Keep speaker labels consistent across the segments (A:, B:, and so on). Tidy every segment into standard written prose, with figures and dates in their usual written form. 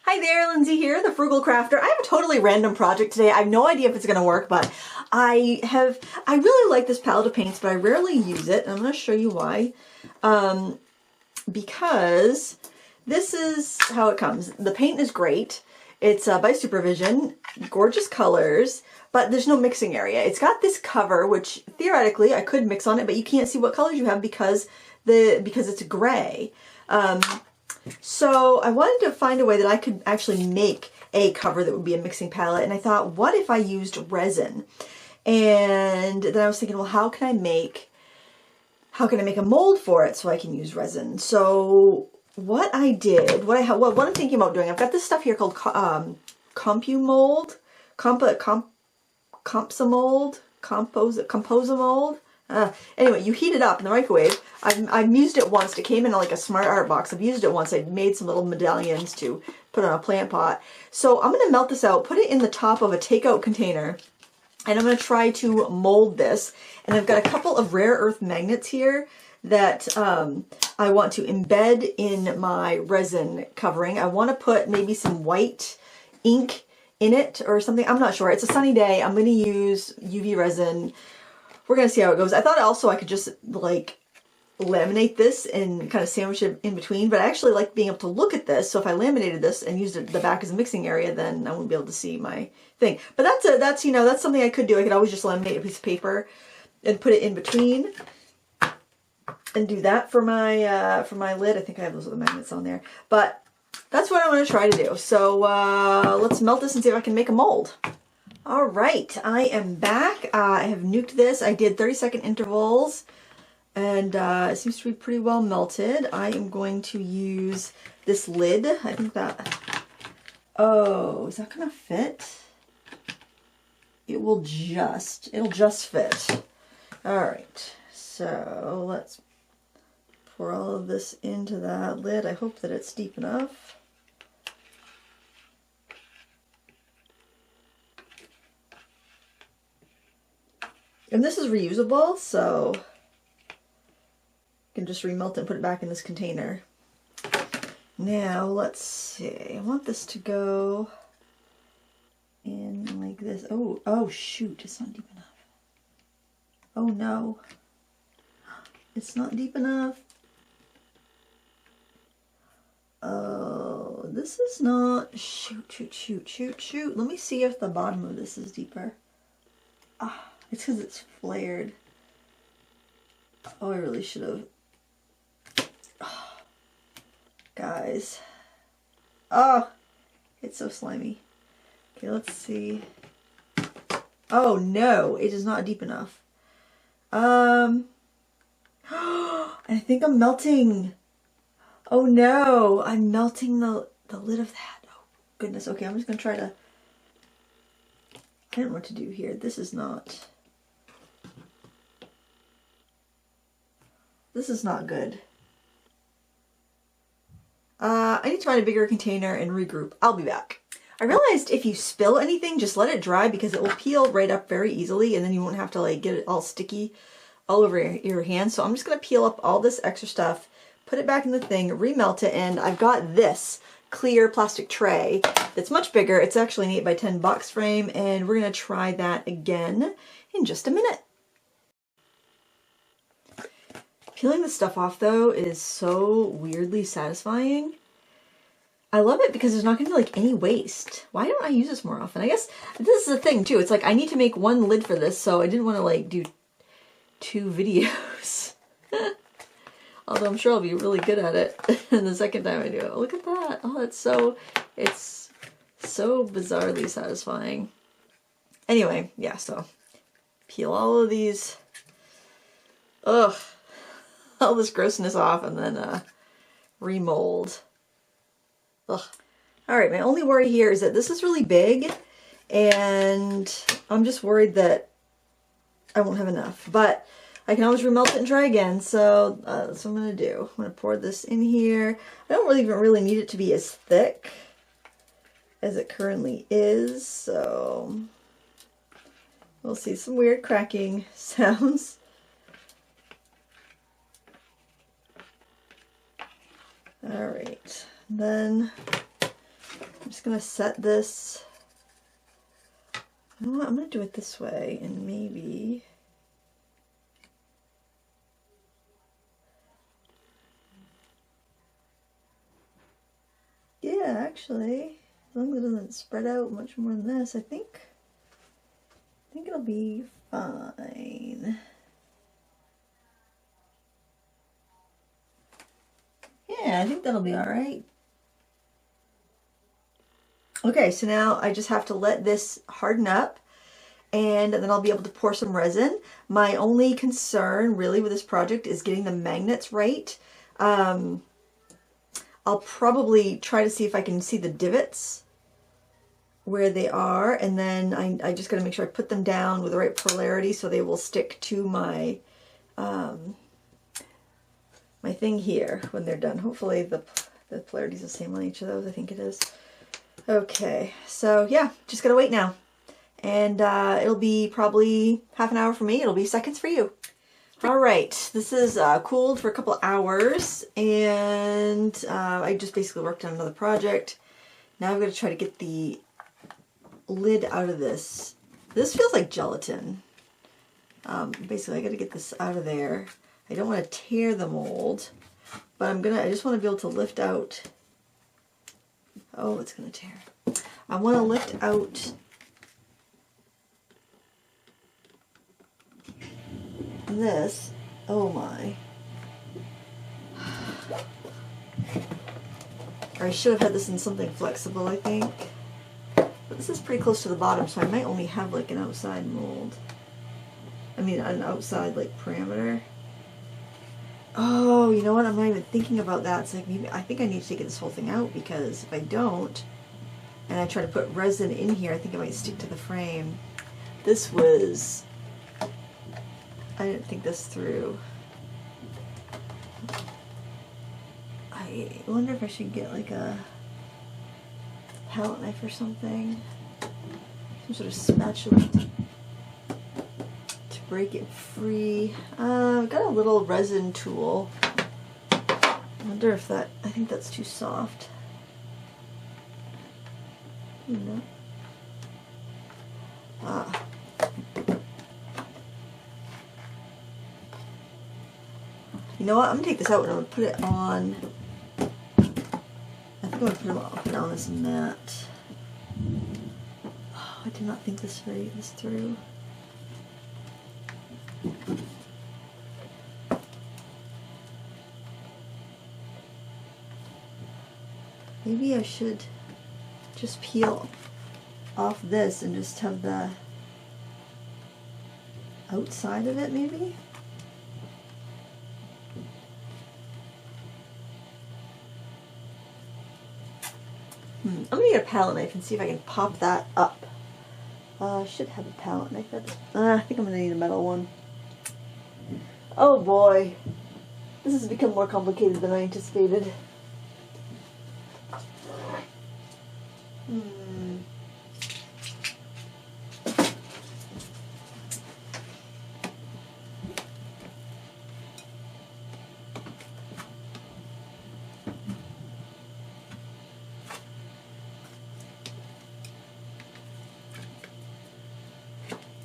A: Hi there, Lindsay here, the Frugal Crafter. I have a totally random project today. I have no idea if it's going to work, but I really like this palette of paints, but I rarely use it. And I'm going to show you why. Because this is how it comes. The paint is great. It's by Supervision, gorgeous colors, but there's no mixing area. It's got this cover, which theoretically I could mix on it, but you can't see what colors you have because it's gray. So I wanted to find a way that I could actually make a cover that would be a mixing palette, and I thought, what if I used resin? And then I was thinking, well, how can I make a mold for it so I can use resin? So what I'm thinking about doing, I've got this stuff here called Composamold, Composamold. Anyway, you heat it up in the microwave. I've used it once. It came in like a Smart Art box. I've used it once. I made some little medallions to put on a plant pot. So I'm going to melt this out, put it in the top of a takeout container, and I'm going to try to mold this. And I've got a couple of rare earth magnets here that I want to embed in my resin covering. I want to put maybe some white ink in it or something. I'm not sure. It's a sunny day. I'm going to use UV resin. We're going to see how it goes. I thought also I could just like laminate this and kind of sandwich it in between, but I actually like being able to look at this. So if I laminated this and used the back as a mixing area, then I wouldn't be able to see my thing. But that's something I could do. I could always just laminate a piece of paper and put it in between and do that for my lid. I think I have those other magnets on there, but that's what I'm going to try to do. So let's melt this and see if I can make a mold. All right, I am back. I have nuked this. I did 30-second intervals, and it seems to be pretty well melted. I am going to use this lid. I think that, oh, is that gonna fit? It'll just fit. All right, so let's pour all of this into that lid. I hope that it's deep enough. And this is reusable, so you can just remelt it and put it back in this container. Now, let's see. I want this to go in like this. Oh shoot, it's not deep enough. Oh no. It's not deep enough. Oh, this is not, shoot. Let me see if the bottom of this is deeper. Ah. It's because it's flared. Oh, I really should have. Oh, guys. Oh, it's so slimy. Okay, let's see. Oh no, it is not deep enough. I think I'm melting. Oh no, I'm melting the lid of that. Oh goodness. Okay, I'm just gonna try to. I don't know what to do here. This is not good. I need to find a bigger container and regroup. I'll be back. I realized if you spill anything, just let it dry because it will peel right up very easily, and then you won't have to like get it all sticky all over your hands. So I'm just going to peel up all this extra stuff, put it back in the thing, remelt it, and I've got this clear plastic tray that's much bigger. It's actually an 8 by 10 box frame, and we're going to try that again in just a minute. Peeling this stuff off though is so weirdly satisfying. I love it because there's not going to be like any waste. Why don't I use this more often? I guess this is the thing too. It's like I need to make one lid for this, so I didn't want to like do 2 videos. Although I'm sure I'll be really good at it and the second time I do it. Look at that. Oh, it's so bizarrely satisfying. Anyway, yeah, so peel all of these, all this grossness off, and then remold. Ugh. All right, my only worry here is that this is really big, and I'm just worried that I won't have enough. But I can always remelt it and try again, so that's what I'm going to do. I'm going to pour this in here. I don't really need it to be as thick as it currently is, so we'll see some weird cracking sounds. All right, then just going to set this. You know what? I'm going to do it this way and maybe... Yeah, actually, as long as it doesn't spread out much more than this, I think it'll be fine. Yeah, I think that'll be all right. Okay, so now I just have to let this harden up, and then I'll be able to pour some resin. My only concern really with this project is getting the magnets right. I'll probably try to see if I can see the divots where they are, and then I just got to make sure I put them down with the right polarity so they will stick to my my thing here when they're done. Hopefully the polarity is the same on each of those. I think it is. Okay, so yeah, just gotta wait now, and it'll be probably half an hour for me. It'll be seconds for you. All right, this is cooled for a couple hours, and I just basically worked on another project. Now I'm going to try to get the lid out of this. This feels like gelatin. Basically, I got to get this out of there. I don't want to tear the mold, but I just want to be able to lift out. Oh, it's going to tear. I want to lift out this. Oh my. Or I should have had this in something flexible, I think. But this is pretty close to the bottom, so I might only have like an outside mold. I mean, an outside like parameter. Oh, you know what? I'm not even thinking about that. It's like maybe I think I need to take this whole thing out, because if I don't, and I try to put resin in here, I think it might stick to the frame. This was... I didn't think this through. I wonder if I should get like a palette knife or something. Some sort of spatula to break it free. I've got a little resin tool. I wonder if that, I think that's too soft. No. You know what? I'm gonna take this out and I'm gonna put it on. I think I'm gonna put it on this mat. Oh, I did not think this through. Maybe I should just peel off this and just have the outside of it, maybe? I'm gonna get a palette knife and see if I can pop that up. I should have a palette knife. I think I'm gonna need a metal one. Oh boy, this has become more complicated than I anticipated.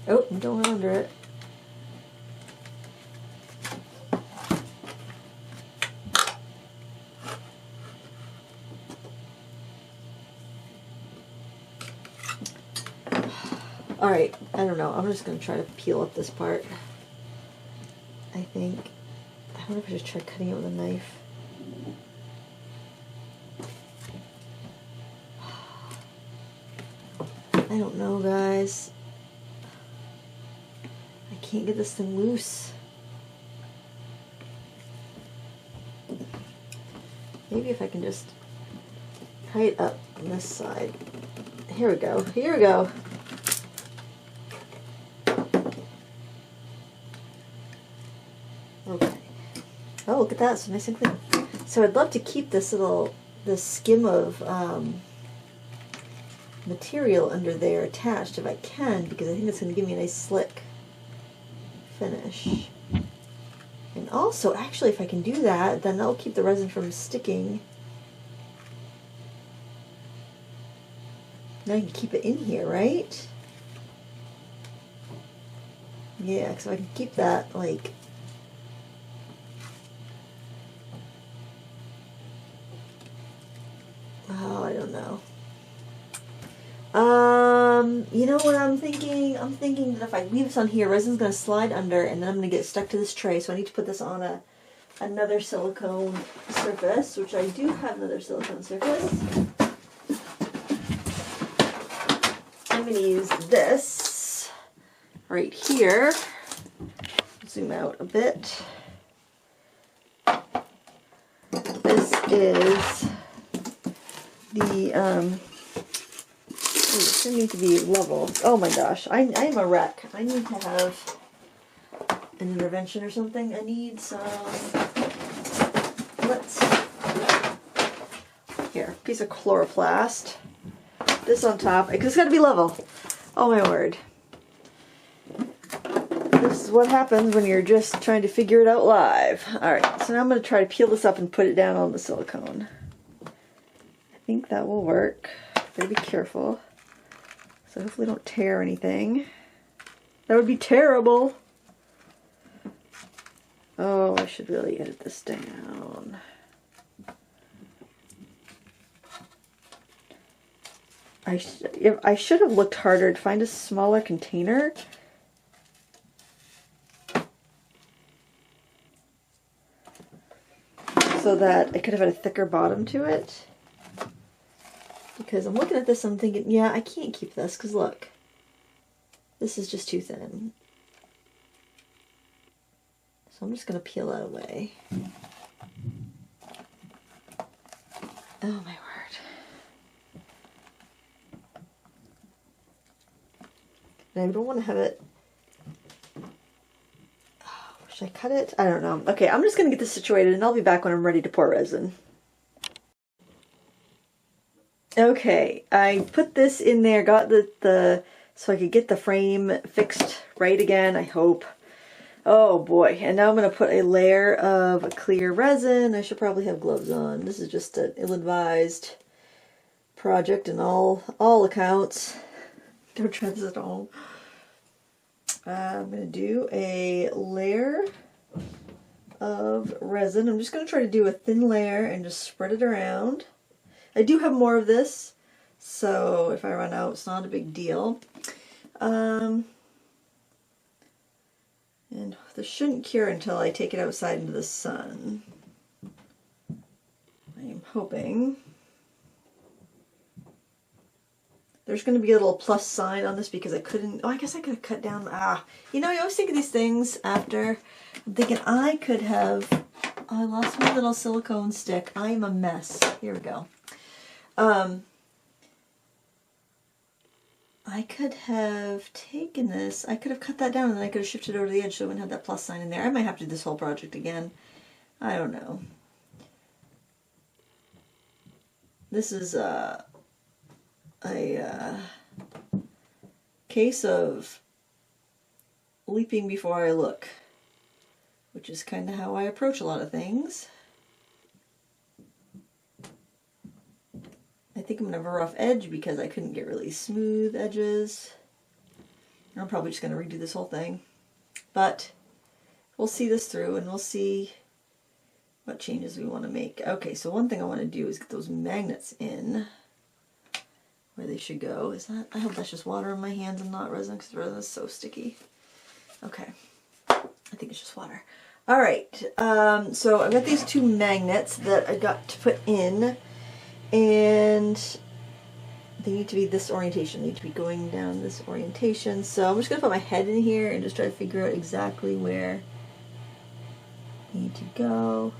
A: Oh, don't run under it. Alright, I don't know. I'm just going to try to peel up this part. I think. I wonder if I should try cutting it with a knife. I don't know, guys. I can't get this thing loose. Maybe if I can just tie it up on this side. Here we go. Here we go. Okay. Oh, look at that. It's nice and clean. So I'd love to keep this skim of material under there attached if I can, because I think it's going to give me a nice slick finish. And also, actually, if I can do that, then that'll keep the resin from sticking. Now you can keep it in here, right? Yeah, so I can keep that like... Oh, I don't know. You know what I'm thinking? I'm thinking that if I leave this on here, resin's going to slide under, and then I'm going to get stuck to this tray, so I need to put this on another silicone surface, which I do have another silicone surface. I'm going to use this right here. Zoom out a bit. This is the, it doesn't need to be level. Oh my gosh, I am a wreck. I need to have an intervention or something. I need some, here, piece of chloroplast. This on top, because it's got to be level. Oh my word. This is what happens when you're just trying to figure it out live. Alright, so now I'm going to try to peel this up and put it down on the silicone. I think that will work. Gotta be careful. So hopefully don't tear anything. That would be terrible. Oh, I should really edit this down. I should have looked harder to find a smaller container. So that it could have had a thicker bottom to it. Because I'm looking at this and I'm thinking, yeah, I can't keep this because look, this is just too thin. So I'm just going to peel that away. Oh my word. And I don't want to have it... Oh, should I cut it? I don't know. Okay, I'm just going to get this situated and I'll be back when I'm ready to pour resin. Okay, I put this in there, got the so I could get the frame fixed right again, I hope. Oh boy, and now I'm going to put a layer of clear resin. I should probably have gloves on. This is just an ill-advised project in all accounts. Don't try this at home. I'm going to do a layer of resin. I'm just going to try to do a thin layer and just spread it around. I do have more of this, so if I run out, it's not a big deal. And this shouldn't cure until I take it outside into the sun. I am hoping. There's going to be a little plus sign on this because I couldn't... Oh, I guess I could have cut down... you know, I always think of these things after. I'm thinking I could have... Oh, I lost my little silicone stick. I am a mess. Here we go. I could have taken this, I could have cut that down and then I could have shifted over to the edge so I wouldn't have that plus sign in there. I might have to do this whole project again. I don't know. This is a case of leaping before I look, which is kind of how I approach a lot of things. I think I'm going to have a rough edge because I couldn't get really smooth edges. I'm probably just going to redo this whole thing. But we'll see this through and we'll see what changes we want to make. Okay, so one thing I want to do is get those magnets in where they should go. Is that? I hope that's just water in my hands and not resin because resin is so sticky. Okay, I think it's just water. Alright, so I've got these two magnets that I got to put in. And they need to be this orientation. They need to be going down this orientation. So I'm just going to put my head in here and just try to figure out exactly where I need to go.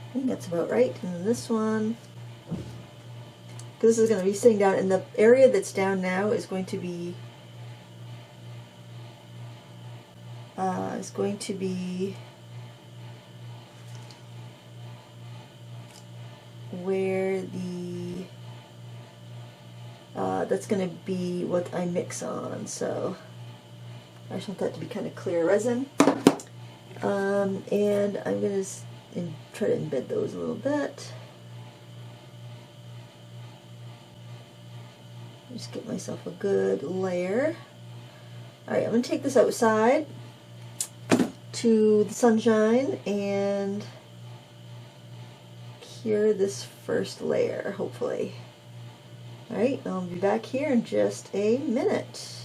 A: I think that's about right. And then this one, because this is going to be sitting down, and the area that's down now is going to be where the that's going to be what I mix on, so I just want that to be kind of clear resin. And I'm going to and try to embed those a little bit. Just get myself a good layer. Alright, I'm going to take this outside to the sunshine and cure this first layer, hopefully. Alright, I'll be back here in just a minute.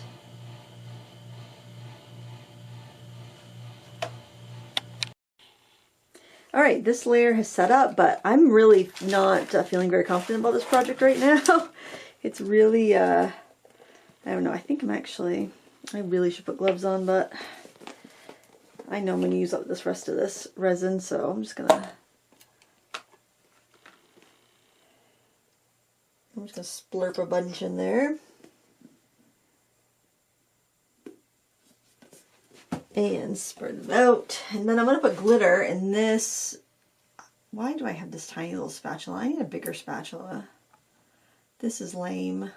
A: Alright, this layer has set up, but I'm really not feeling very confident about this project right now. It's really, I don't know, I think I really should put gloves on, but I know I'm going to use up this rest of this resin, so I'm just going to splurp a bunch in there. And spread it out. And then I'm going to put glitter in this. Why do I have this tiny little spatula? I need a bigger spatula. This is lame.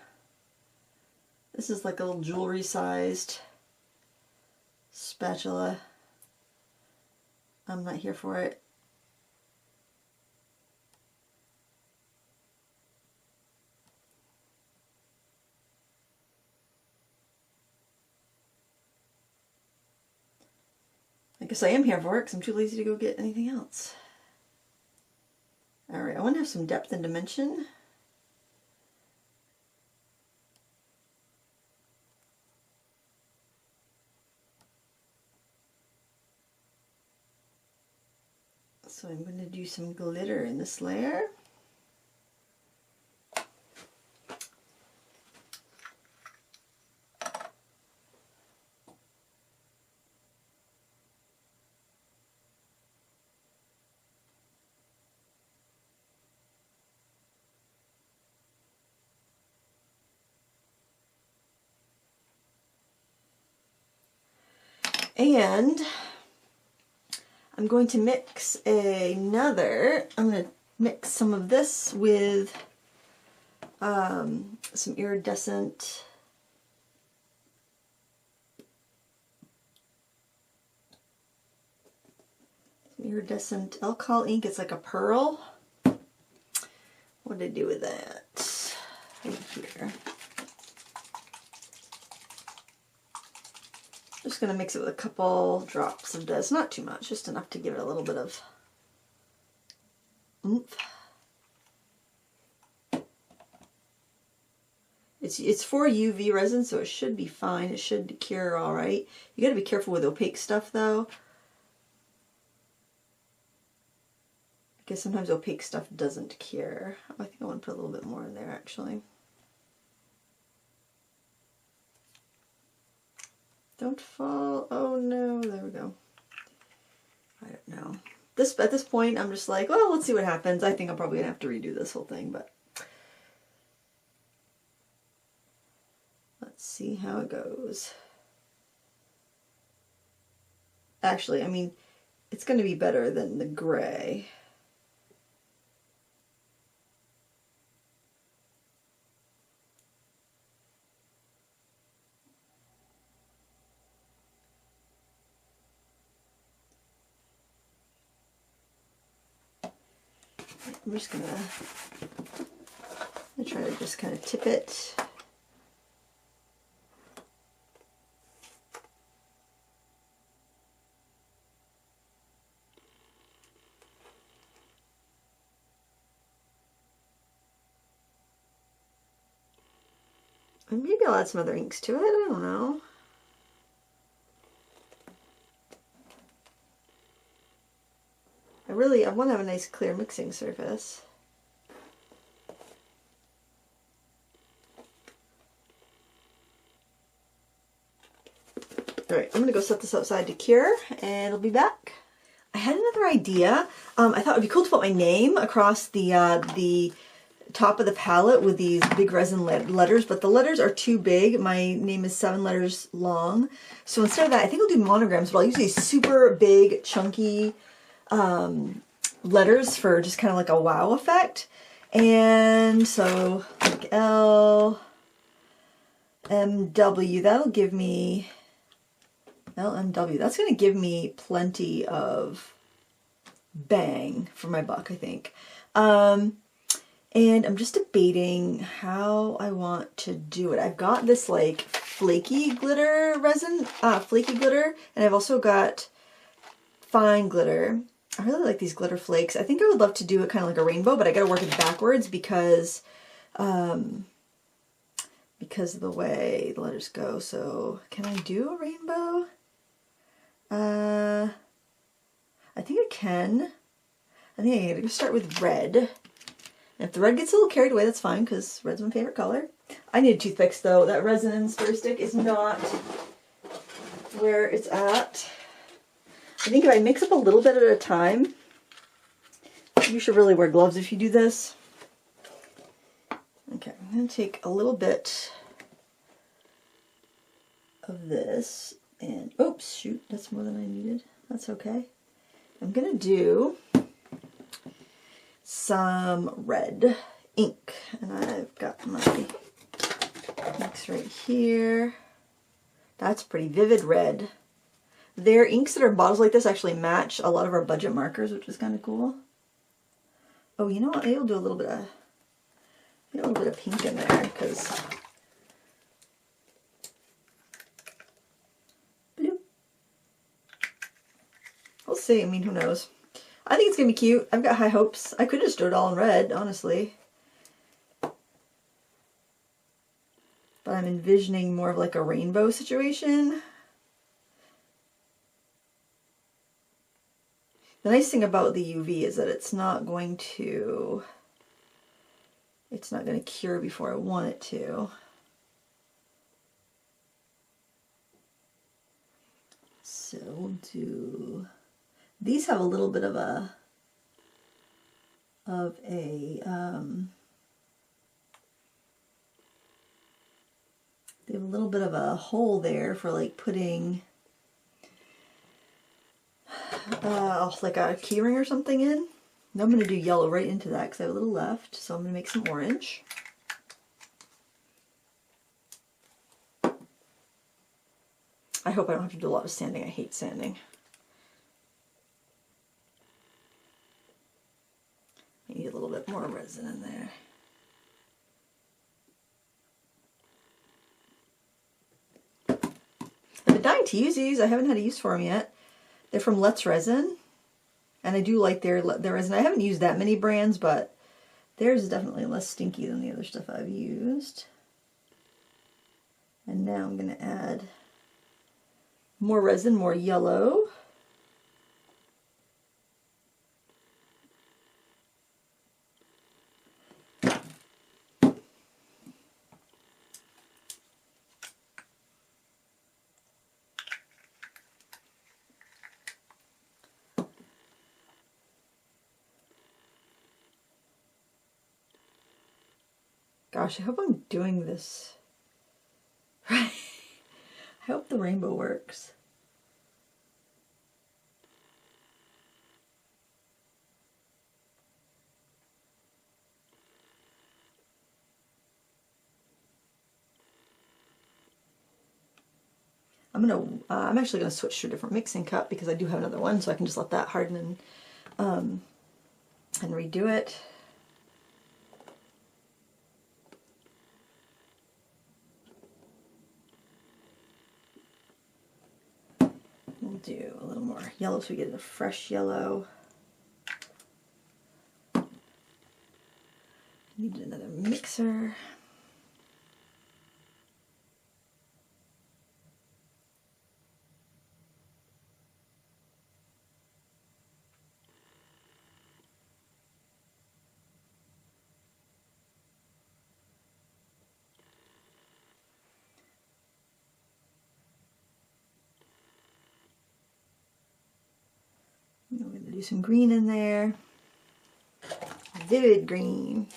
A: This is like a little jewelry sized spatula. I'm not here for it. I guess I am here for it because I'm too lazy to go get anything else. Alright, I want to have some depth and dimension. So I'm going to do some glitter in this layer. And I'm going to mix I'm going to mix some of this with some iridescent alcohol ink. It's like a pearl. What did I do with that? Right here. Just going to mix it with a couple drops of this, not too much, just enough to give it a little bit of oomph. It's for UV resin, so it should be fine. It should cure all right. You got to be careful with opaque stuff, though. Because sometimes opaque stuff doesn't cure. I think I want to put a little bit more in there, actually. Don't fall. Oh no, there we go. I don't know. At this point, I'm just like, well, let's see what happens. I think I'm probably gonna have to redo this whole thing, but let's see how it goes. Actually, I mean, it's gonna be better than the gray. I'm just gonna try to just kind of tip it. And maybe I'll add some other inks to it, I don't know. I want to have a nice clear mixing surface. Alright, I'm going to go set this outside to cure, and I'll be back. I had another idea. I thought it would be cool to put my name across the top of the palette with these big resin letters, but the letters are too big. My name is 7 letters long. So instead of that, I think I'll do monograms, but I'll use these super big, chunky letters for just kind of like a wow effect. And so like L, M, W, that'll give me LMW. That's going to give me plenty of bang for my buck, I think. And I'm just debating how I want to do it. I've got this like flaky glitter resin, flaky glitter, and I've also got fine glitter. I really like these glitter flakes. I think I would love to do it kind of like a rainbow, but I gotta work it backwards because of the way the letters go. So can I do a rainbow? I think I can. I think I gotta start with red. And if the red gets a little carried away, that's fine, because red's my favorite color. I need toothpicks, though. That resin and stir stick is not where it's at. I think if I mix up a little bit at a time, you should really wear gloves if you do this. Okay, I'm going to take a little bit of this, and oops, shoot, that's more than I needed. That's okay. I'm going to do some red ink, and I've got my inks right here. That's pretty vivid red. Their inks that are bottles like this actually match a lot of our budget markers, which is kind of cool. Oh, you know what? Maybe I'll do a little bit of pink in there, because we'll see. I mean, who knows? I think it's gonna be cute. I've got high hopes. I could just do it all in red, honestly. But I'm envisioning more of like a rainbow situation. The nice thing about the UV is that it's not going to cure before I want it to. So we'll do, these have a little bit of a they have a little bit of a hole there for like putting like a keyring or something in. Now I'm going to do yellow right into that because I have a little left, so I'm going to make some orange. I hope I don't have to do a lot of sanding. I hate sanding. I need a little bit more resin in there. I've been dying to use these. I haven't had a use for them yet. They're from Let's Resin, and I do like their resin. I haven't used that many brands, but theirs is definitely less stinky than the other stuff I've used. And now I'm going to add more resin, more yellow. Gosh, I hope I'm doing this right. I hope the rainbow works. I'm actually gonna switch to a different mixing cup because I do have another one, so I can just let that harden and redo it. We'll do a little more yellow so we get a fresh yellow. Need another mixer. I'm going to do some green in there. Vivid green.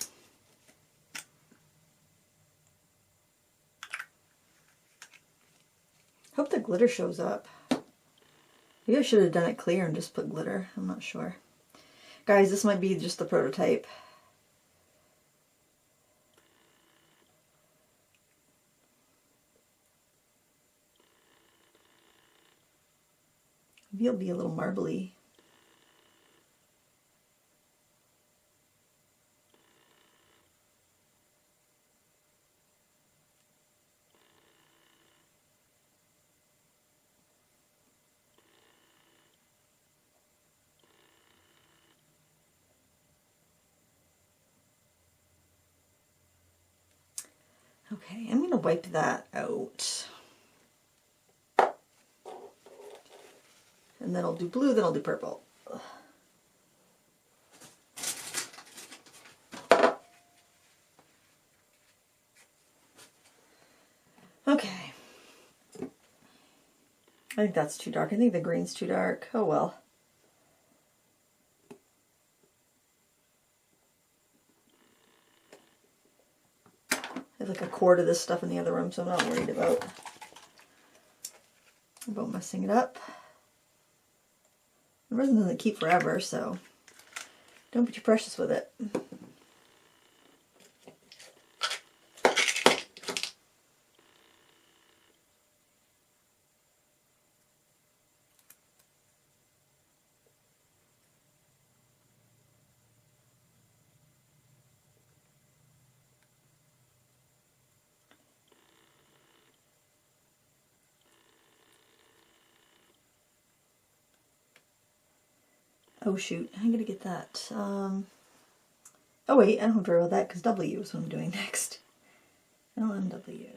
A: Hope the glitter shows up. Maybe I should have done it clear and just put glitter. I'm not sure. Guys, this might be just the prototype. Maybe it'll be a little marbly. Okay, I'm going to wipe that out. And then I'll do blue, then I'll do purple. Okay. I think that's too dark. I think the green's too dark. Oh well. I have like a quart of this stuff in the other room, so I'm not worried about messing it up. The resin doesn't keep forever, so don't be too precious with it. Oh shoot, I'm gonna get that. Oh wait, I don't have to worry about that because W is what I'm doing next. LMW.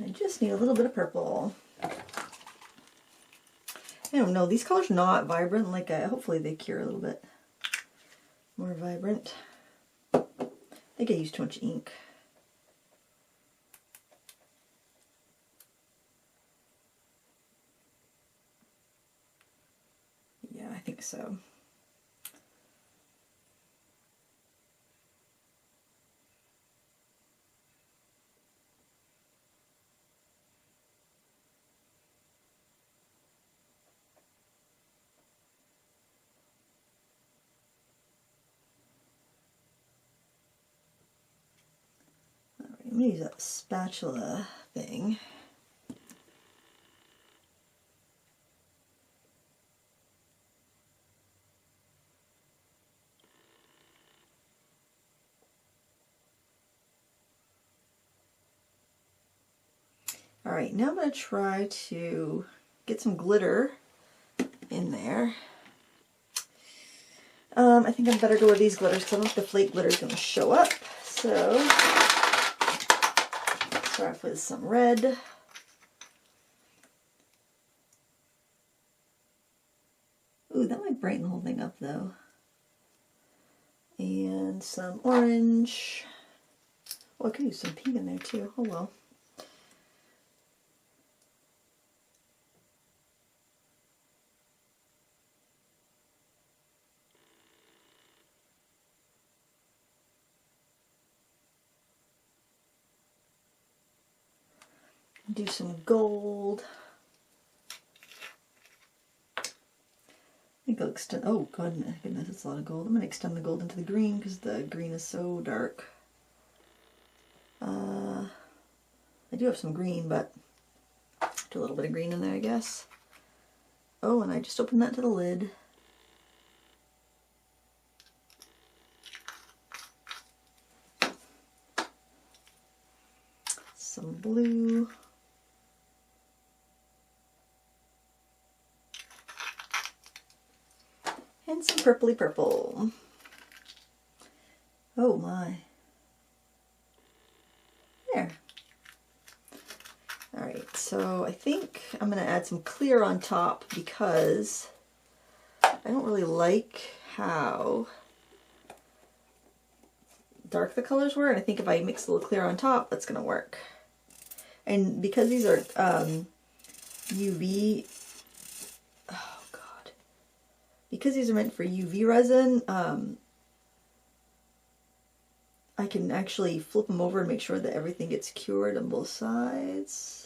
A: I just need a little bit of purple. I don't know, these colors not vibrant, like hopefully they cure a little bit more vibrant. I think I used too much ink. Yeah, I think so. I'm going to use that spatula thing. Alright, now I'm going to try to get some glitter in there. I think I better go with these glitters because I don't think the flake glitter is going to show up. So, start off with some red. Ooh, that might brighten the whole thing up though. And some orange. Oh, I could use some pink in there too. Oh well. Do some gold. I think I'll extend, oh goodness, it's a lot of gold. I'm going to extend the gold into the green because the green is so dark. I do have some green, but do a little bit of green in there, I guess. Oh, and I just opened that to the lid. Some blue. And some purpley purple. Oh my. There. Alright, so I think I'm going to add some clear on top because I don't really like how dark the colors were, and I think if I mix a little clear on top, that's going to work. And because these are UV, oh god, because these are meant for UV resin, I can actually flip them over and make sure that everything gets cured on both sides.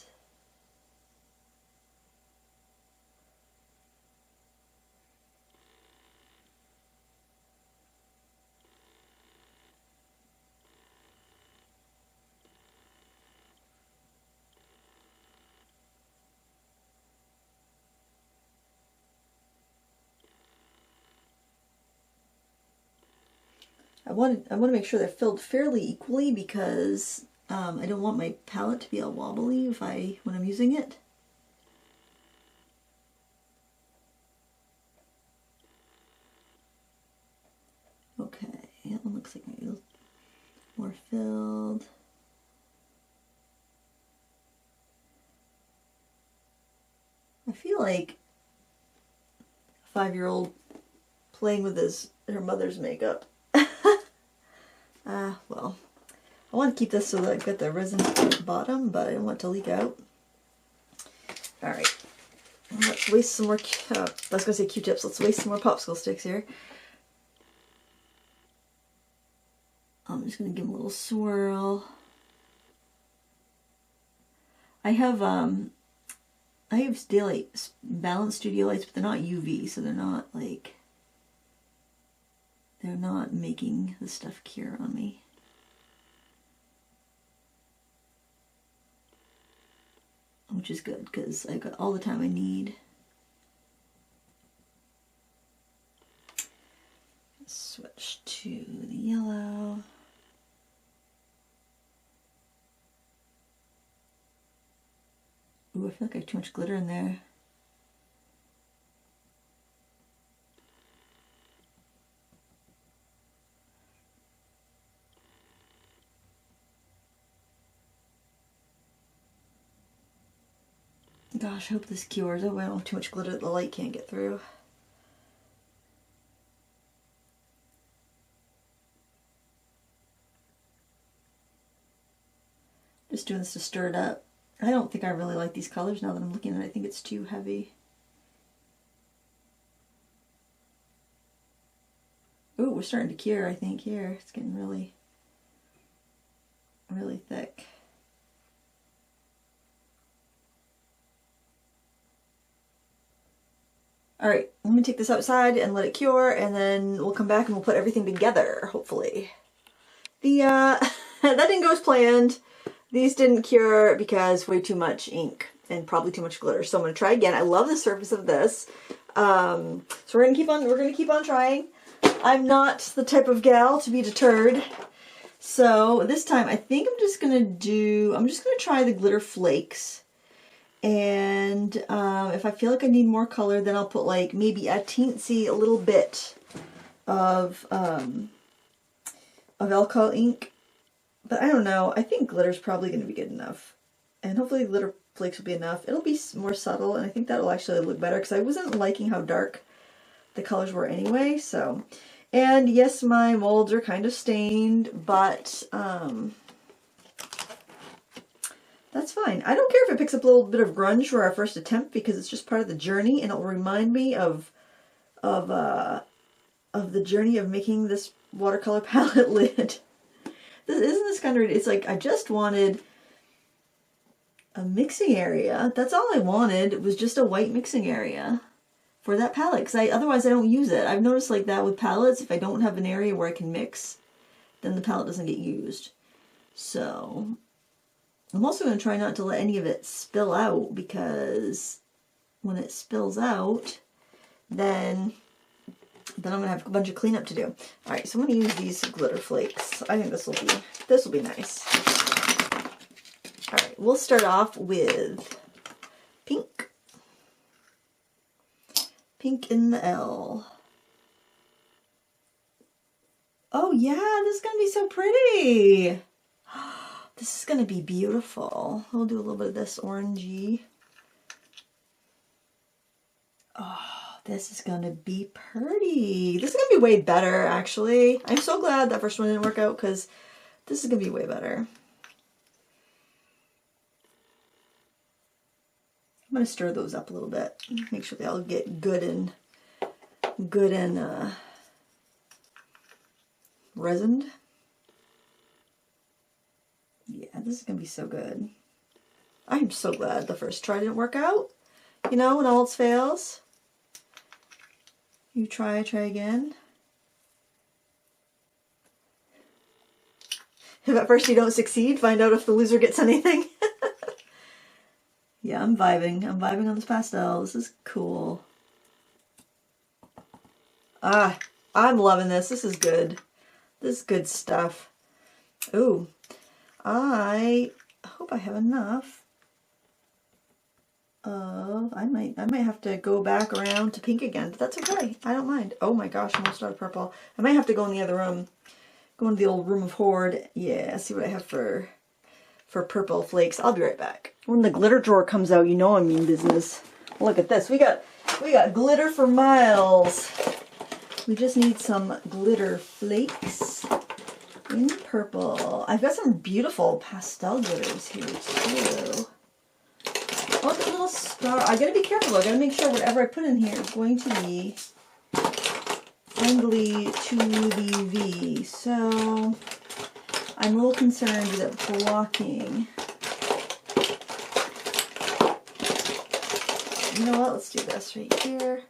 A: I want to make sure they're filled fairly equally because I don't want my palette to be all wobbly when I'm using it. Okay, that one looks like maybe more filled. I feel like a 5-year-old playing with her mother's makeup. Well, I want to keep this so that I've got the resin at the bottom, but I don't want it to leak out. Alright, let's waste some more, I was going to say Q-tips, let's waste some more popsicle sticks here. I'm just going to give them a little swirl. I have daylight, balanced studio lights, but they're not UV, so they're not like, they're not making the stuff cure on me. Which is good, because I got all the time I need. Switch to the yellow. Ooh, I feel like I have too much glitter in there. Gosh, I hope this cures. Oh, I don't have too much glitter that the light can't get through. Just doing this to stir it up. I don't think I really like these colors now that I'm looking at it. I think it's too heavy. Ooh, we're starting to cure, I think, here. It's getting really, really thick. Alright, let me take this outside and let it cure, and then we'll come back and we'll put everything together, hopefully. That didn't go as planned. These didn't cure because way too much ink and probably too much glitter. So I'm going to try again. I love the surface of this. So we're going to keep on trying. I'm not the type of gal to be deterred. So this time I think I'm just going to try the glitter flakes. And if I feel like I need more color, then I'll put like maybe a little bit of alcohol ink. But I don't know. I think glitter's probably going to be good enough. And hopefully glitter flakes will be enough. It'll be more subtle, and I think that'll actually look better because I wasn't liking how dark the colors were anyway. So, and yes, my molds are kind of stained, but that's fine. I don't care if it picks up a little bit of grunge for our first attempt because it's just part of the journey, and it'll remind me of the journey of making this watercolor palette lid. Isn't this kind of, it's like I just wanted a mixing area. That's all I wanted. It was just a white mixing area for that palette because otherwise I don't use it. I've noticed like that with palettes, if I don't have an area where I can mix, then the palette doesn't get used. So I'm also going to try not to let any of it spill out because when it spills out, then I'm going to have a bunch of cleanup to do. Alright, so I'm going to use these glitter flakes. I think this will be nice. Alright, we'll start off with pink. Pink in the L. Oh yeah, this is going to be so pretty. This is going to be beautiful. We'll do a little bit of this orangey. Oh, this is going to be pretty. This is going to be way better, actually. I'm so glad that first one didn't work out because this is going to be way better. I'm going to stir those up a little bit. Make sure they all get good and resined. Yeah, this is going to be so good. I'm so glad the first try didn't work out. You know, when all else fails, you try again. If at first you don't succeed, find out if the loser gets anything. Yeah, I'm vibing. I'm vibing on this pastel. This is cool. Ah, I'm loving this. This is good. This is good stuff. Ooh, I hope I have enough of, I might have to go back around to pink again, but that's okay. I don't mind. Oh my gosh, I'm almost out of purple. I might have to go in the other room. Go into the old room of hoard. Yeah, see what I have for purple flakes. I'll be right back. When the glitter drawer comes out, you know I mean business. Look at this. We got glitter for miles. We just need some glitter flakes in purple. I've got some beautiful pastel glitters here too. Oh, the little star. I gotta be careful. I gotta make sure whatever I put in here is going to be friendly to the V. So I'm a little concerned with it blocking. You know what? Let's do this right here.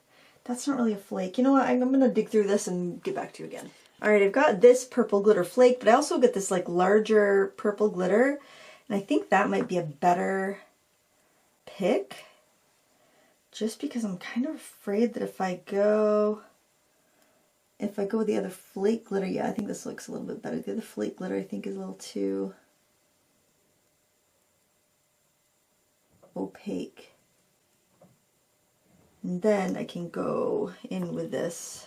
A: That's not really a flake. You know what? I'm going to dig through this and get back to you again. Alright, I've got this purple glitter flake, but I also get this like larger purple glitter. And I think that might be a better pick. Just because I'm kind of afraid that if I go with the other flake glitter, yeah, I think this looks a little bit better. The other flake glitter I think is a little too opaque. And then I can go in with this.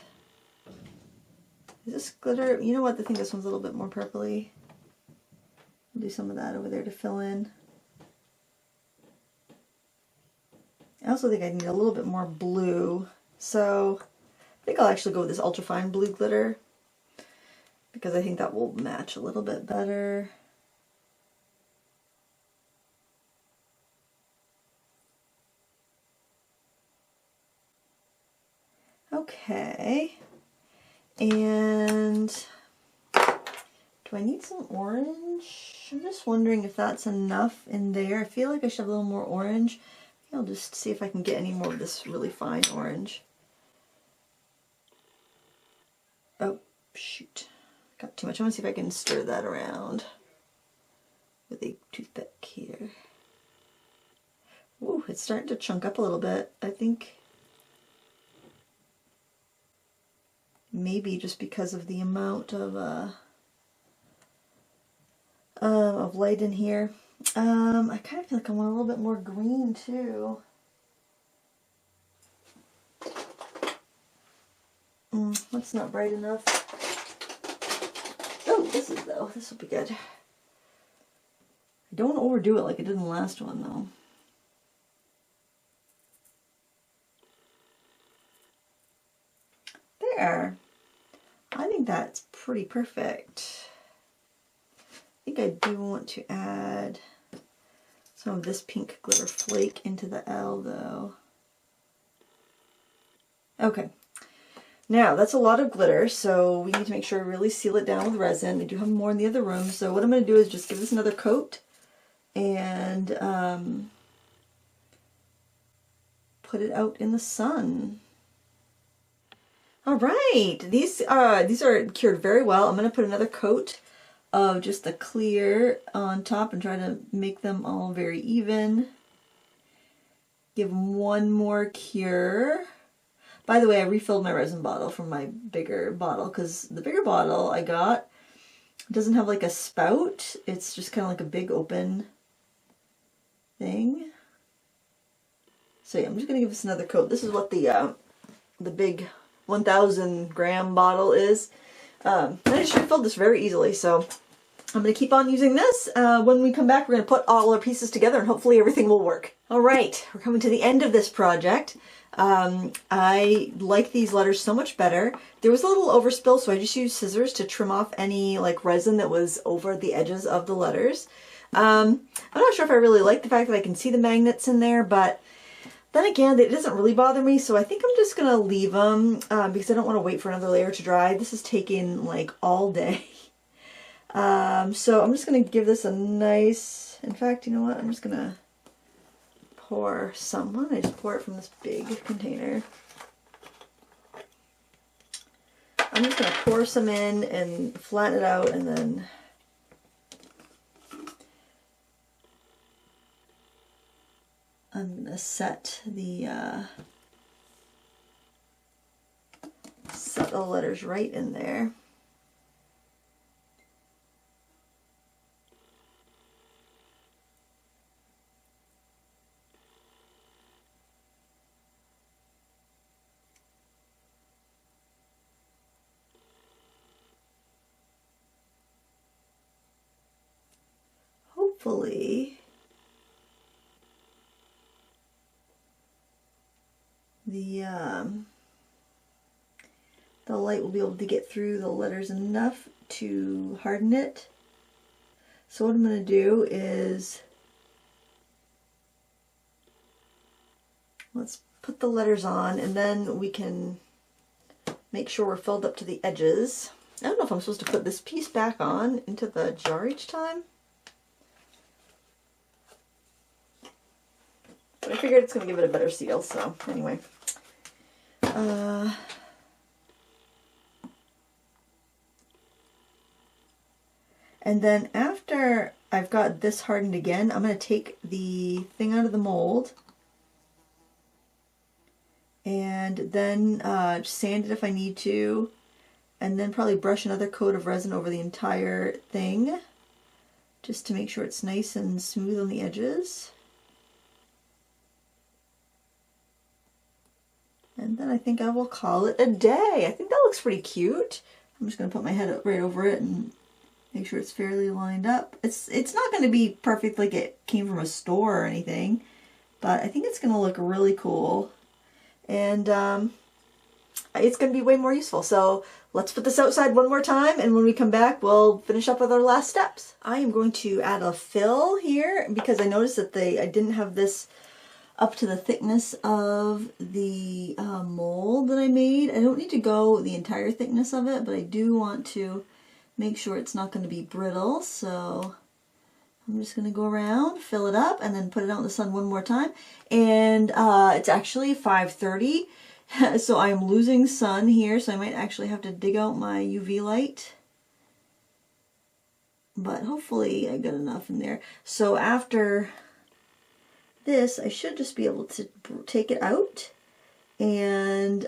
A: Is this glitter? You know what? I think this one's a little bit more purpley. I'll do some of that over there to fill in. I also think I need a little bit more blue. So I think I'll actually go with this ultrafine blue glitter because I think that will match a little bit better. Okay, and do I need some orange? I'm just wondering if that's enough in there. I feel like I should have a little more orange. I'll just see if I can get any more of this really fine orange. Oh, shoot. Got too much. I want to see if I can stir that around with a toothpick here. Ooh, it's starting to chunk up a little bit. I think maybe just because of the amount of light in here. I kind of feel like I want a little bit more green too. That's not bright enough. Oh, this will be good. I don't want to overdo it like I did in the last one though. There. I think that's pretty perfect. I think I do want to add some of this pink glitter flake into the L though. Okay. Now that's a lot of glitter, so we need to make sure we really seal it down with resin. I do have more in the other room, so what I'm going to do is just give this another coat and put it out in the sun. All right, these are cured very well. I'm going to put another coat of just the clear on top and try to make them all very even. Give them one more cure. By the way, I refilled my resin bottle from my bigger bottle because the bigger bottle I got doesn't have like a spout. It's just kind of like a big open thing. So yeah, I'm just going to give this another coat. This is what the big 1,000 gram bottle is. I just refilled this very easily, so I'm going to keep on using this. When we come back, we're going to put all our pieces together and hopefully everything will work. All right, we're coming to the end of this project. I like these letters so much better. There was a little overspill, so I just used scissors to trim off any like resin that was over the edges of the letters. I'm not sure if I really like the fact that I can see the magnets in there, but then again, it doesn't really bother me, so I think I'm just going to leave them because I don't want to wait for another layer to dry. This is taking like all day. So I'm just going to give this a nice, in fact, you know what, I'm just going to pour some. Why don't I just pour it from this big container? I'm just going to pour some in and flatten it out, and then I'm going to set the letters right in there. hopefully the light will be able to get through the letters enough to harden it. So what I'm going to do is, let's put the letters on and then we can make sure we're filled up to the edges. I don't know if I'm supposed to put this piece back on into the jar each time, but I figured it's going to give it a better seal, so anyway. And then after I've got this hardened again, I'm going to take the thing out of the mold and then sand it if I need to, and then probably brush another coat of resin over the entire thing just to make sure it's nice and smooth on the edges. And then I think I will call it a day. I think that looks pretty cute. I'm just going to put my head up right over it and make sure it's fairly lined up. It's not going to be perfect like it came from a store or anything, but I think it's going to look really cool. And it's going to be way more useful. So let's put this outside one more time, and when we come back we'll finish up with our last steps. I am going to add a fill here because I noticed that I didn't have this up to the thickness of the mold that I made. I don't need to go the entire thickness of it, but I do want to make sure it's not going to be brittle. So I'm just going to go around, fill it up, and then put it out in the sun one more time. And it's actually 5:30, so I'm losing sun here, so I might actually have to dig out my UV light. But hopefully I got enough in there. So after this, I should just be able to take it out and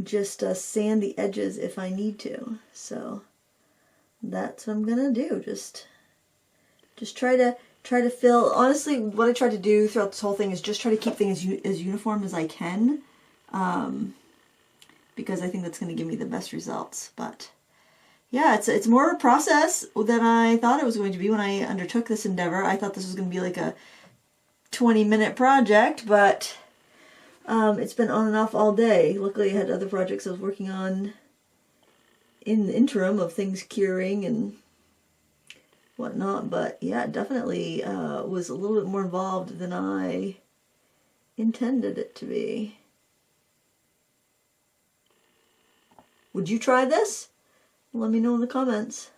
A: just sand the edges if I need to. So that's what I'm gonna do. Just try to fill. Honestly, what I try to do throughout this whole thing is just try to keep things as uniform as I can, because I think that's going to give me the best results. But yeah, it's more of a process than I thought it was going to be when I undertook this endeavor. I thought this was going to be like a 20-minute project, but it's been on and off all day. Luckily I had other projects I was working on in the interim of things curing and whatnot, but yeah, it definitely was a little bit more involved than I intended it to be. Would you try this? Let me know in the comments.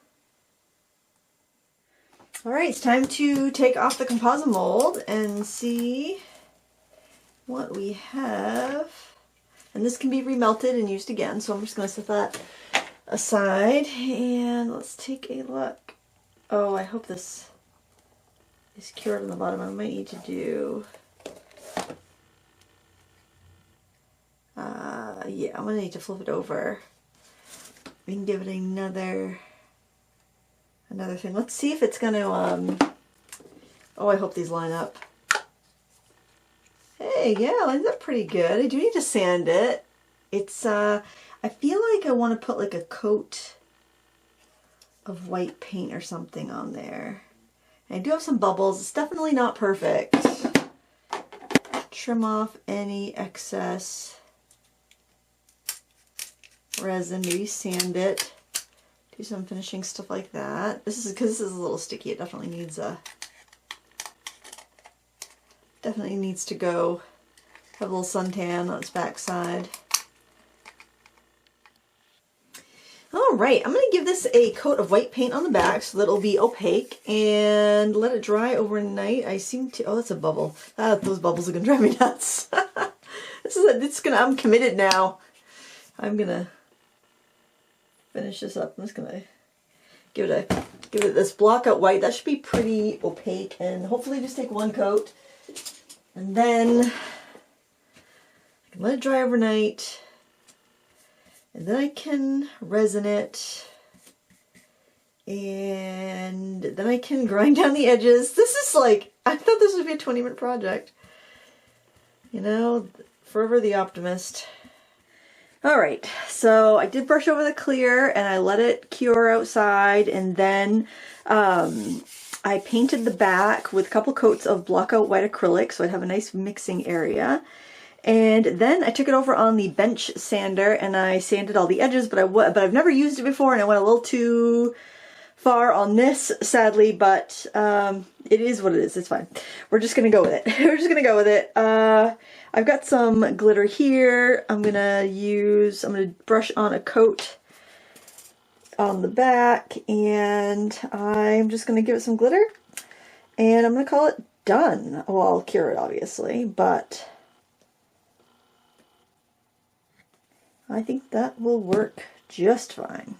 A: Alright, it's time to take off the composite mold and see what we have. And this can be remelted and used again, so I'm just going to set that aside and let's take a look. Oh, I hope this is cured on the bottom. I might need to do yeah, I'm going to need to flip it over. We can give it another thing. Let's see if it's going to, oh, I hope these line up. Hey, yeah, lines up pretty good. I do need to sand it. It's, I feel like I want to put like a coat of white paint or something on there. And I do have some bubbles. It's definitely not perfect. Trim off any excess resin, maybe sand it, do some finishing stuff like that. This is because this is a little sticky. It definitely needs to go have a little suntan on its backside. All right, I'm going to give this a coat of white paint on the back so that it'll be opaque and let it dry overnight. I seem to, oh, that's a bubble. Those bubbles are going to drive me nuts. I'm committed now. I'm going to finish this up. I'm just gonna give it this block out white. That should be pretty opaque, and hopefully just take one coat, and then I can let it dry overnight, and then I can resin it, and then I can grind down the edges. This is like, I thought this would be a 20-minute project. You know, forever the optimist. All right, so I did brush over the clear and I let it cure outside, and then I painted the back with a couple coats of blockout white acrylic so I'd have a nice mixing area. And then I took it over on the bench sander and I sanded all the edges, but I've never used it before and I went a little too far on this, sadly, but it is what it is. It's fine. We're just gonna go with it. We're just gonna go with it. I've got some glitter here. I'm gonna brush on a coat on the back, and I'm just gonna give it some glitter, and I'm gonna call it done. Well, I'll cure it obviously, but I think that will work just fine.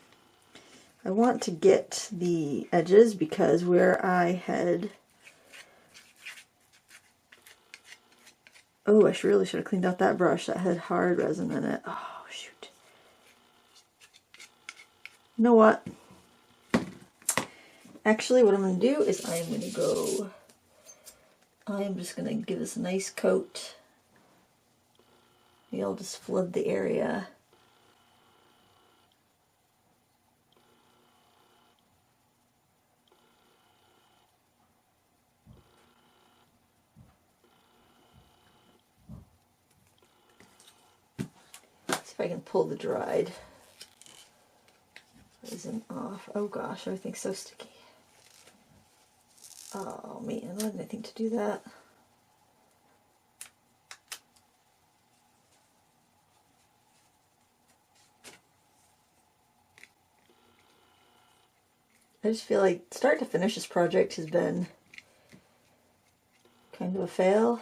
A: I want to get the edges because where I had... Oh, I really should have cleaned out that brush that had hard resin in it. Oh, shoot. You know what? Actually, what I'm going to do is I'm just going to give this a nice coat. Maybe I'll just flood the area. See if I can pull the dried resin off. Oh gosh, everything's so sticky. Oh man, why didn't I think to do that? I just feel like start to finish this project has been kind of a fail.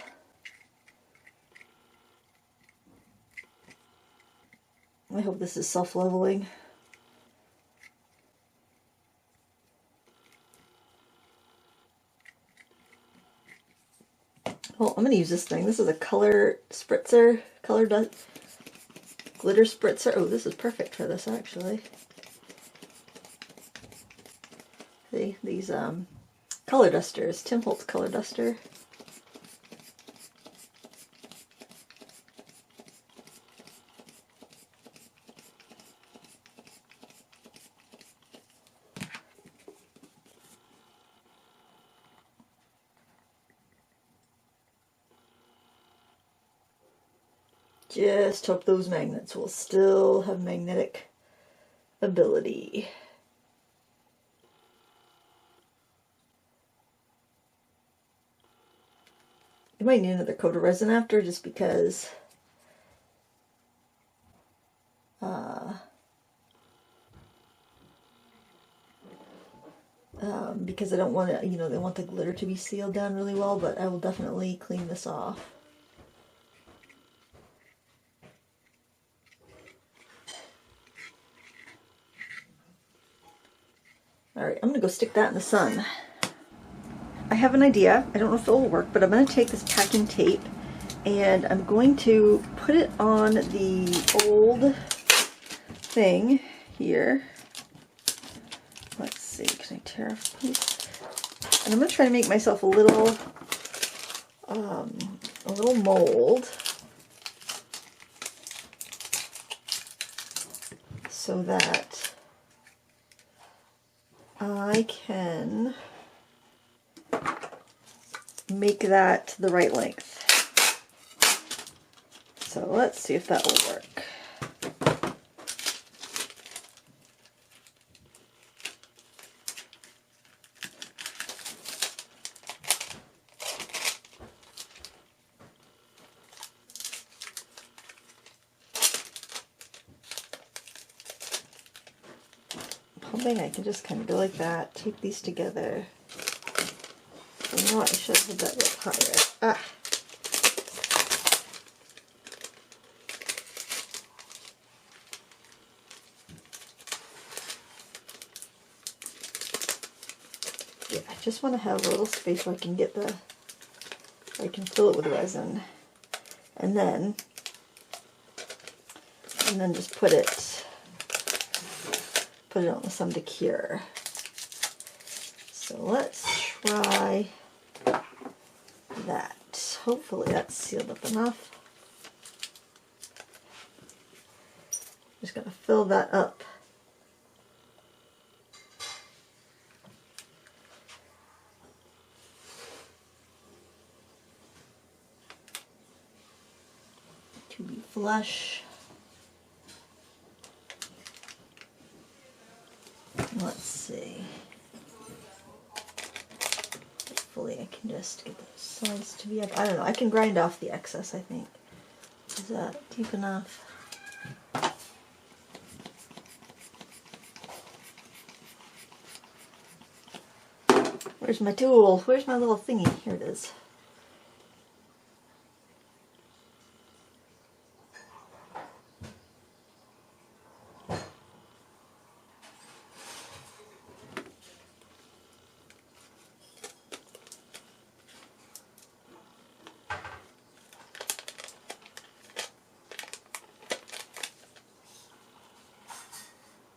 A: I hope this is self-leveling. Well, I'm going to use this thing. This is a color spritzer, glitter spritzer. Oh, this is perfect for this actually. See, these color dusters, Tim Holtz color duster. Just hope those magnets will still have magnetic ability. I might need another coat of resin after, just because I don't want to, they want the glitter to be sealed down really well, but I will definitely clean this off. Alright, I'm going to go stick that in the sun. I have an idea. I don't know if it will work, but I'm going to take this packing tape and I'm going to put it on the old thing here. Let's see, can I tear off a piece? And I'm going to try to make myself a little mold so that I can make that the right length. So let's see if that will work. Hoping I can just kind of go like that, tape these together. You know what, I should have put that a bit higher. Ah. Yeah, I just want to have a little space so I can get I can fill it with resin. And then just put it on the sun to cure. So let's try that. Hopefully that's sealed up enough. Just gonna fill that up. To be flush. Let's see. Hopefully I can just get the sides to be up. I don't know. I can grind off the excess, I think. Is that deep enough? Where's my tool? Where's my little thingy? Here it is.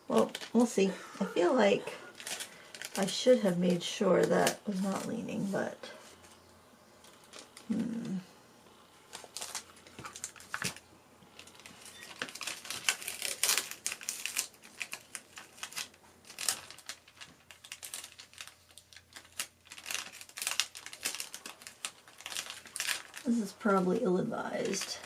A: Well, we'll see. I feel like I should have made sure that was not leaning, but this is probably ill-advised.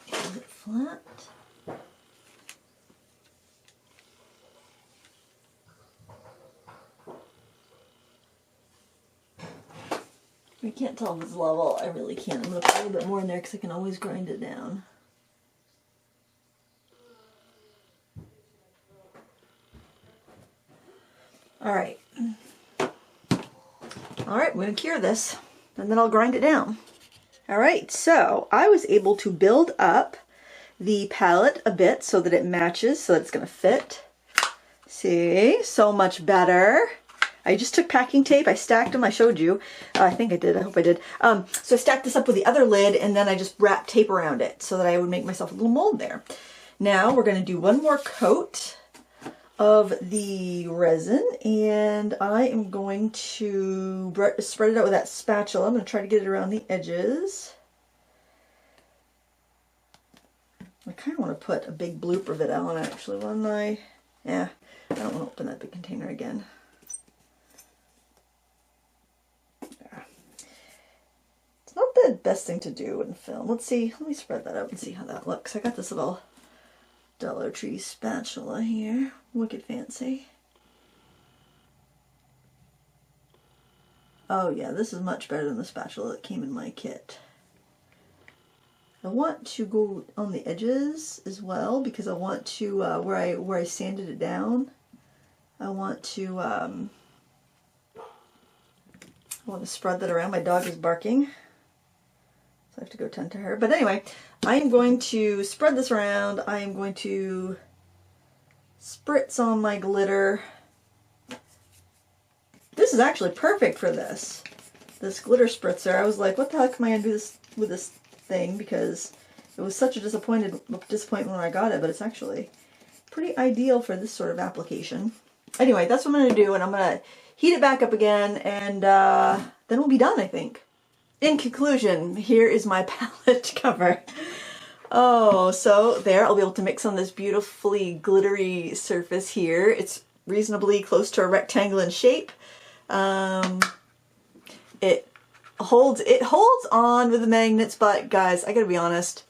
A: Is it flat? I can't tell if it's level. I really can't. I'm going to put a little bit more in there because I can always grind it down. Alright. Alright, I'm going to cure this and then I'll grind it down. Alright, so I was able to build up the palette a bit so that it matches, so that it's going to fit. See? So much better. I just took packing tape, I stacked them, I showed you. I think I did, I hope I did. So I stacked this up with the other lid and then I just wrapped tape around it so that I would make myself a little mold there. Now we're going to do one more coat of the resin and I am going to spread it out with that spatula. I'm going to try to get it around the edges. I kind of want to put a big bloop of it on actually, wouldn't I? Yeah, I don't want to open that big container again. Not the best thing to do in film. Let's see, let me spread that out and see how that looks. I got this little Dollar Tree spatula here. Wicked fancy. Oh yeah, this is much better than the spatula that came in my kit. I want to go on the edges as well because I want to, where I sanded it down, I want to spread that around. My dog is barking. I have to go tend to her. But anyway, I am going to spread this around. I am going to spritz on my glitter. This is actually perfect for this glitter spritzer. I was like, what the heck am I going to do this with this thing? Because it was such a disappointment when I got it, but it's actually pretty ideal for this sort of application. Anyway, that's what I'm going to do, and I'm going to heat it back up again, and then we'll be done, I think. In conclusion, here is my palette cover. Oh, so there, I'll be able to mix on this beautifully glittery surface here. It's reasonably close to a rectangle in shape. It holds on with the magnets, but guys, I gotta be honest,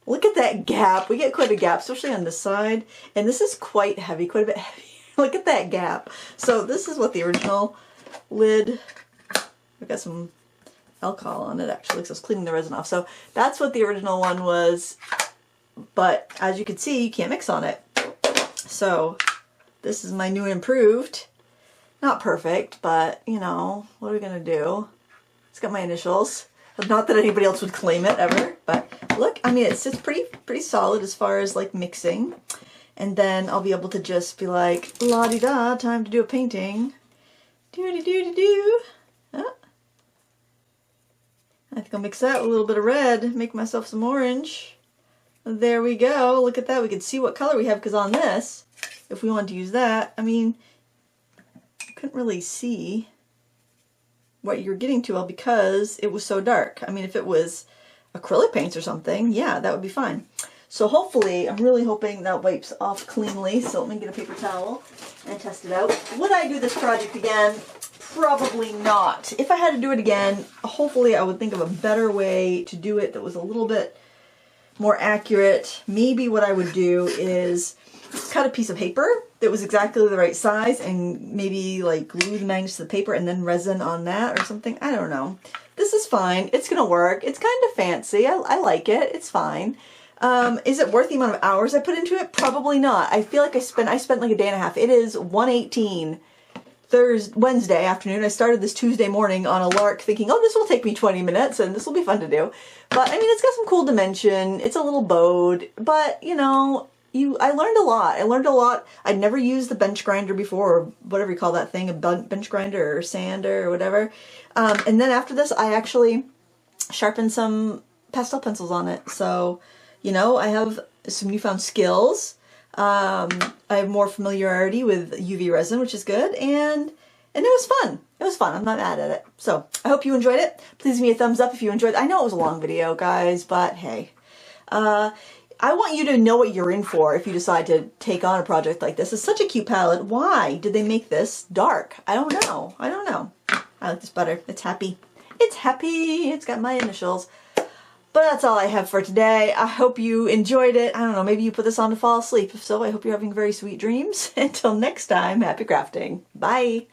A: look at that gap. We get quite a gap, especially on this side, and this is quite heavy, quite a bit heavy. Look at that gap. So this is what the original lid, I've got some alcohol on it actually because I was cleaning the resin off. So that's what the original one was, but as you can see, you can't mix on it. So this is my new and improved. Not perfect, but you know, what are we gonna do? It's got my initials. Not that anybody else would claim it ever, but look, I mean, it's pretty solid as far as like mixing. And then I'll be able to just be like, la-di-da, time to do a painting. Do-de-do-de-do. I think I'll mix that with a little bit of red, make myself some orange. There we go. Look at that. We can see what color we have, because on this, if we wanted to use that, I mean, you couldn't really see what you're getting to because it was so dark. I mean, if it was acrylic paints or something, yeah, that would be fine. So hopefully, I'm really hoping that wipes off cleanly. So let me get a paper towel and test it out. Would I do this project again? Probably not. If I had to do it again, hopefully I would think of a better way to do it that was a little bit more accurate. Maybe what I would do is cut a piece of paper that was exactly the right size and maybe like glue the magnets to the paper and then resin on that or something. I don't know. This is fine. It's gonna work. It's kind of fancy. I like it. It's fine. Is it worth the amount of hours I put into it? Probably not. I feel like I spent like a day and a half. It is 1:18 Wednesday afternoon. I started this Tuesday morning on a lark thinking, oh, this will take me 20 minutes and this will be fun to do. But I mean, it's got some cool dimension. It's a little bowed, but you know, I learned a lot. I learned a lot. I'd never used the bench grinder before, or whatever you call that thing, a bench grinder or sander or whatever. And then after this, I actually sharpened some pastel pencils on it. So, you know, I have some newfound skills. I have more familiarity with UV resin, which is good, and it was fun. It was fun. I'm not mad at it. So I hope you enjoyed it. Please give me a thumbs up if you enjoyed it. I know it was a long video, guys, but hey. I want you to know what you're in for if you decide to take on a project like this. It's such a cute palette. Why did they make this dark? I don't know. I don't know. I like this better. It's happy. It's happy. It's got my initials. But that's all I have for today. I hope you enjoyed it. I don't know, maybe you put this on to fall asleep. If so, I hope you're having very sweet dreams. Until next time, happy crafting. Bye.